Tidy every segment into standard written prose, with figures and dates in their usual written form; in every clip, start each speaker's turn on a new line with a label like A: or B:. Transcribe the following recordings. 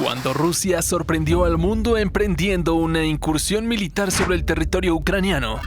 A: Cuando Rusia sorprendió al mundo emprendiendo una incursión militar sobre el territorio ucraniano,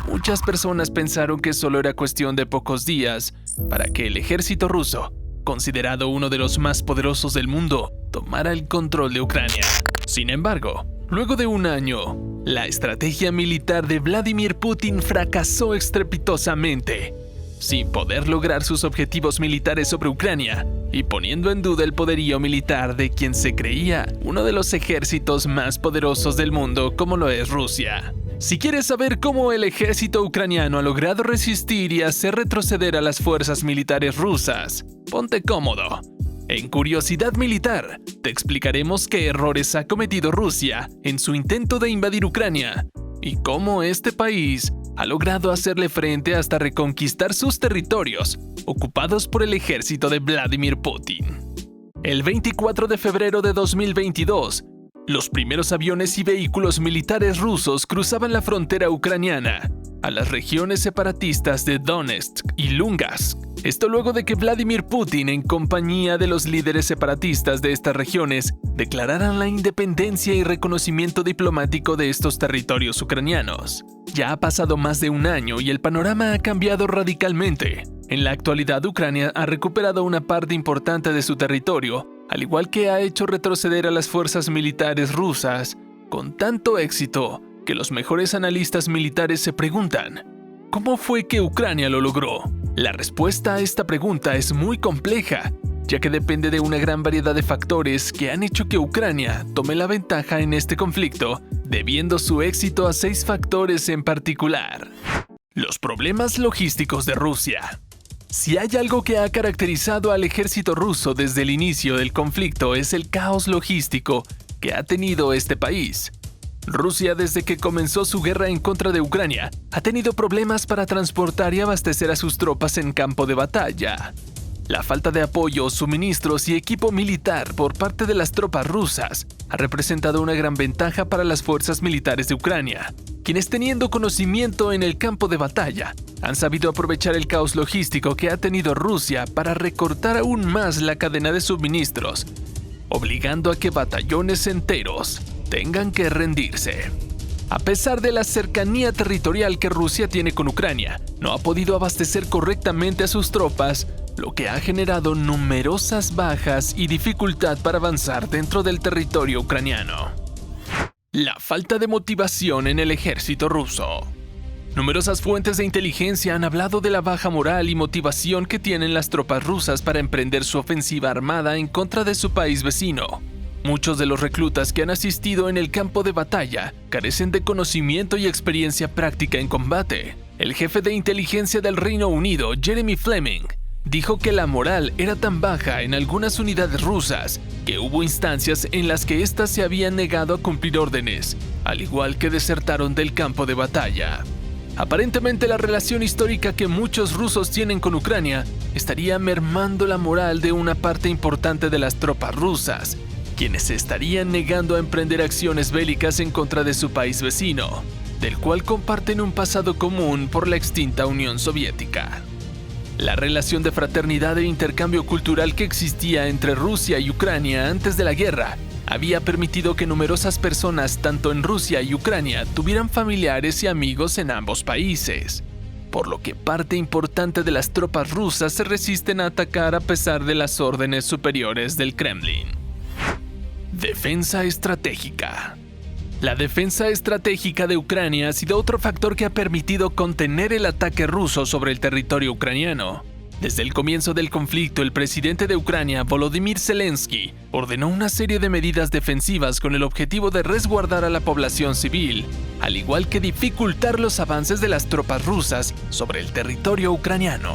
A: muchas personas pensaron que solo era cuestión de pocos días para que el ejército ruso, considerado uno de los más poderosos del mundo, tomara el control de Ucrania. Sin embargo, luego de un año, la estrategia militar de Vladimir Putin fracasó estrepitosamente, sin poder lograr sus objetivos militares sobre Ucrania y poniendo en duda el poderío militar de quien se creía uno de los ejércitos más poderosos del mundo como lo es Rusia. Si quieres saber cómo el ejército ucraniano ha logrado resistir y hacer retroceder a las fuerzas militares rusas, ponte cómodo. En Curiosidad Militar, te explicaremos qué errores ha cometido Rusia en su intento de invadir Ucrania y cómo este país ha logrado hacerle frente hasta reconquistar sus territorios ocupados por el ejército de Vladimir Putin. El 24 de febrero de 2022, los primeros aviones y vehículos militares rusos cruzaban la frontera ucraniana a las regiones separatistas de Donetsk y Lugansk. Esto luego de que Vladimir Putin, en compañía de los líderes separatistas de estas regiones, declararan la independencia y reconocimiento diplomático de estos territorios ucranianos. Ya ha pasado más de un año y el panorama ha cambiado radicalmente. En la actualidad, Ucrania ha recuperado una parte importante de su territorio, al igual que ha hecho retroceder a las fuerzas militares rusas con tanto éxito que los mejores analistas militares se preguntan: ¿cómo fue que Ucrania lo logró? La respuesta a esta pregunta es muy compleja, ya que depende de una gran variedad de factores que han hecho que Ucrania tome la ventaja en este conflicto, debiendo su éxito a 6 factores en particular. Los problemas logísticos de Rusia. Si hay algo que ha caracterizado al ejército ruso desde el inicio del conflicto es el caos logístico que ha tenido este país. Rusia, desde que comenzó su guerra en contra de Ucrania, ha tenido problemas para transportar y abastecer a sus tropas en campo de batalla. La falta de apoyo, suministros y equipo militar por parte de las tropas rusas ha representado una gran ventaja para las fuerzas militares de Ucrania, quienes, teniendo conocimiento en el campo de batalla, han sabido aprovechar el caos logístico que ha tenido Rusia para recortar aún más la cadena de suministros, obligando a que batallones enteros tengan que rendirse. A pesar de la cercanía territorial que Rusia tiene con Ucrania, no ha podido abastecer correctamente a sus tropas, lo que ha generado numerosas bajas y dificultad para avanzar dentro del territorio ucraniano. La falta de motivación en el ejército ruso. Numerosas fuentes de inteligencia han hablado de la baja moral y motivación que tienen las tropas rusas para emprender su ofensiva armada en contra de su país vecino. Muchos de los reclutas que han asistido en el campo de batalla carecen de conocimiento y experiencia práctica en combate. El jefe de inteligencia del Reino Unido, Jeremy Fleming, dijo que la moral era tan baja en algunas unidades rusas que hubo instancias en las que éstas se habían negado a cumplir órdenes, al igual que desertaron del campo de batalla. Aparentemente, la relación histórica que muchos rusos tienen con Ucrania estaría mermando la moral de una parte importante de las tropas rusas, quienes se estarían negando a emprender acciones bélicas en contra de su país vecino, del cual comparten un pasado común por la extinta Unión Soviética. La relación de fraternidad e intercambio cultural que existía entre Rusia y Ucrania antes de la guerra había permitido que numerosas personas, tanto en Rusia y Ucrania, tuvieran familiares y amigos en ambos países, por lo que parte importante de las tropas rusas se resisten a atacar a pesar de las órdenes superiores del Kremlin. Defensa estratégica. La defensa estratégica de Ucrania ha sido otro factor que ha permitido contener el ataque ruso sobre el territorio ucraniano. Desde el comienzo del conflicto, el presidente de Ucrania, Volodymyr Zelensky, ordenó una serie de medidas defensivas con el objetivo de resguardar a la población civil, al igual que dificultar los avances de las tropas rusas sobre el territorio ucraniano.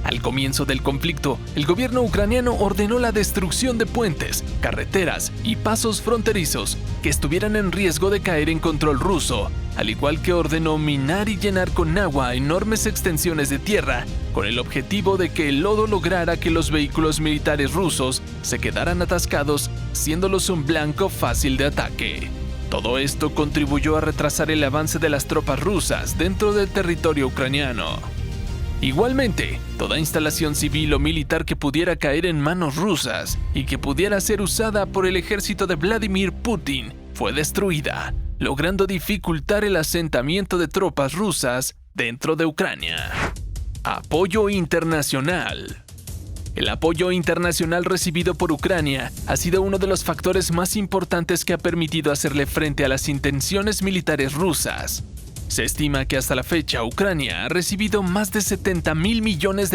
A: Al comienzo del conflicto, el gobierno ucraniano ordenó la destrucción de puentes, carreteras y pasos fronterizos que estuvieran en riesgo de caer en control ruso, al igual que ordenó minar y llenar con agua enormes extensiones de tierra, con el objetivo de que el lodo lograra que los vehículos militares rusos se quedaran atascados, siéndolos un blanco fácil de ataque. Todo esto contribuyó a retrasar el avance de las tropas rusas dentro del territorio ucraniano. Igualmente, toda instalación civil o militar que pudiera caer en manos rusas y que pudiera ser usada por el ejército de Vladimir Putin fue destruida, logrando dificultar el asentamiento de tropas rusas dentro de Ucrania. Apoyo internacional. El apoyo internacional recibido por Ucrania ha sido uno de los factores más importantes que ha permitido hacerle frente a las intenciones militares rusas. Se estima que hasta la fecha Ucrania ha recibido más de $70.000 millones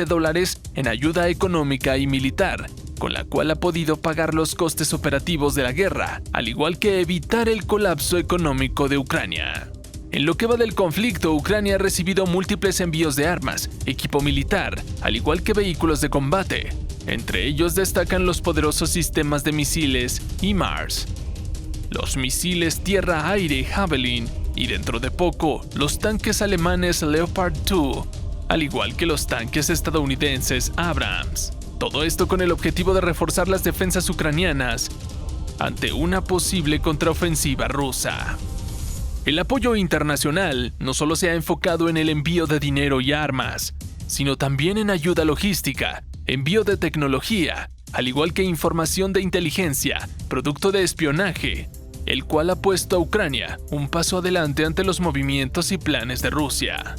A: en ayuda económica y militar, con la cual ha podido pagar los costes operativos de la guerra, al igual que evitar el colapso económico de Ucrania. En lo que va del conflicto, Ucrania ha recibido múltiples envíos de armas, equipo militar, al igual que vehículos de combate. Entre ellos destacan los poderosos sistemas de misiles HIMARS, los misiles tierra-aire Javelin y dentro de poco los tanques alemanes Leopard 2, al igual que los tanques estadounidenses Abrams. Todo esto con el objetivo de reforzar las defensas ucranianas ante una posible contraofensiva rusa. El apoyo internacional no solo se ha enfocado en el envío de dinero y armas, sino también en ayuda logística, envío de tecnología, al igual que información de inteligencia, producto de espionaje, el cual ha puesto a Ucrania un paso adelante ante los movimientos y planes de Rusia.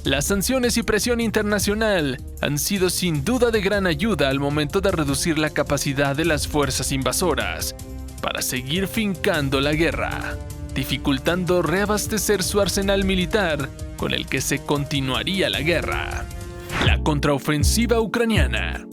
A: Las sanciones y presión internacional han sido sin duda de gran ayuda al momento de reducir la capacidad de las fuerzas invasoras para seguir fincando la guerra, dificultando reabastecer su arsenal militar con el que se continuaría la guerra. La contraofensiva ucraniana.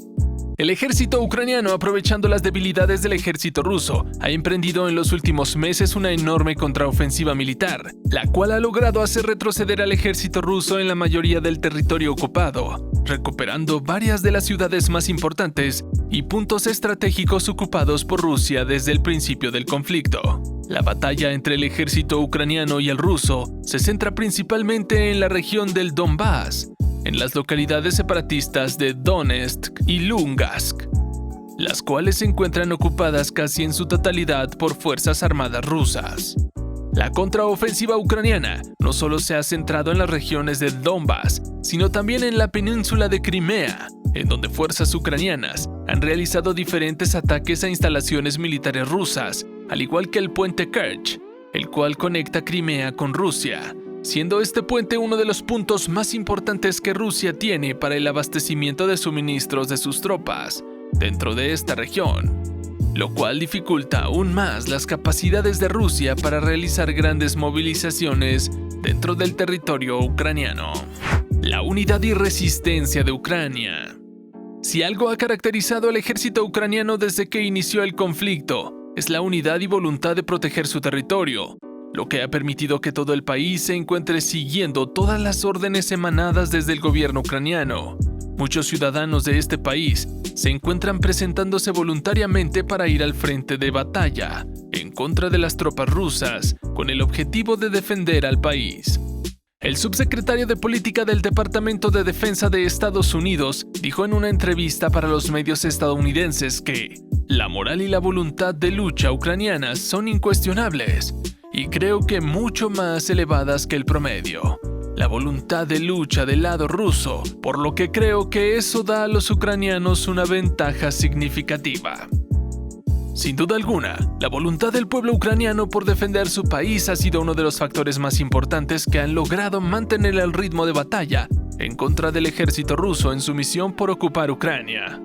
A: El ejército ucraniano, aprovechando las debilidades del ejército ruso, ha emprendido en los últimos meses una enorme contraofensiva militar, la cual ha logrado hacer retroceder al ejército ruso en la mayoría del territorio ocupado, recuperando varias de las ciudades más importantes y puntos estratégicos ocupados por Rusia desde el principio del conflicto. La batalla entre el ejército ucraniano y el ruso se centra principalmente en la región del Donbass, en las localidades separatistas de Donetsk y Lugansk, las cuales se encuentran ocupadas casi en su totalidad por fuerzas armadas rusas. La contraofensiva ucraniana no solo se ha centrado en las regiones de Donbass, sino también en la península de Crimea, en donde fuerzas ucranianas han realizado diferentes ataques a instalaciones militares rusas, al igual que el puente Kerch, el cual conecta Crimea con Rusia, siendo este puente uno de los puntos más importantes que Rusia tiene para el abastecimiento de suministros de sus tropas dentro de esta región, lo cual dificulta aún más las capacidades de Rusia para realizar grandes movilizaciones dentro del territorio ucraniano. La unidad y resistencia de Ucrania. Si algo ha caracterizado al ejército ucraniano desde que inició el conflicto, es la unidad y voluntad de proteger su territorio, lo que ha permitido que todo el país se encuentre siguiendo todas las órdenes emanadas desde el gobierno ucraniano. Muchos ciudadanos de este país se encuentran presentándose voluntariamente para ir al frente de batalla en contra de las tropas rusas con el objetivo de defender al país. El subsecretario de Política del Departamento de Defensa de Estados Unidos dijo en una entrevista para los medios estadounidenses que la moral y la voluntad de lucha ucranianas son incuestionables y creo que mucho más elevadas que el promedio. La voluntad de lucha del lado ruso, por lo que creo que eso da a los ucranianos una ventaja significativa. Sin duda alguna, la voluntad del pueblo ucraniano por defender su país ha sido uno de los factores más importantes que han logrado mantener el ritmo de batalla en contra del ejército ruso en su misión por ocupar Ucrania.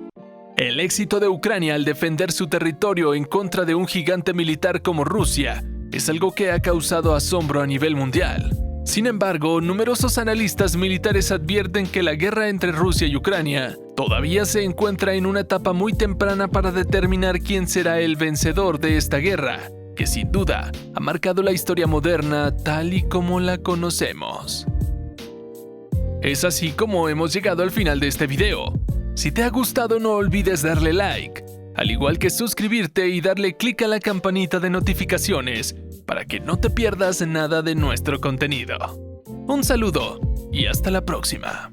A: El éxito de Ucrania al defender su territorio en contra de un gigante militar como Rusia es algo que ha causado asombro a nivel mundial. Sin embargo, numerosos analistas militares advierten que la guerra entre Rusia y Ucrania todavía se encuentra en una etapa muy temprana para determinar quién será el vencedor de esta guerra, que sin duda ha marcado la historia moderna tal y como la conocemos. Es así como hemos llegado al final de este video. Si te ha gustado, no olvides darle like, al igual que suscribirte y darle clic a la campanita de notificaciones para que no te pierdas nada de nuestro contenido. Un saludo y hasta la próxima.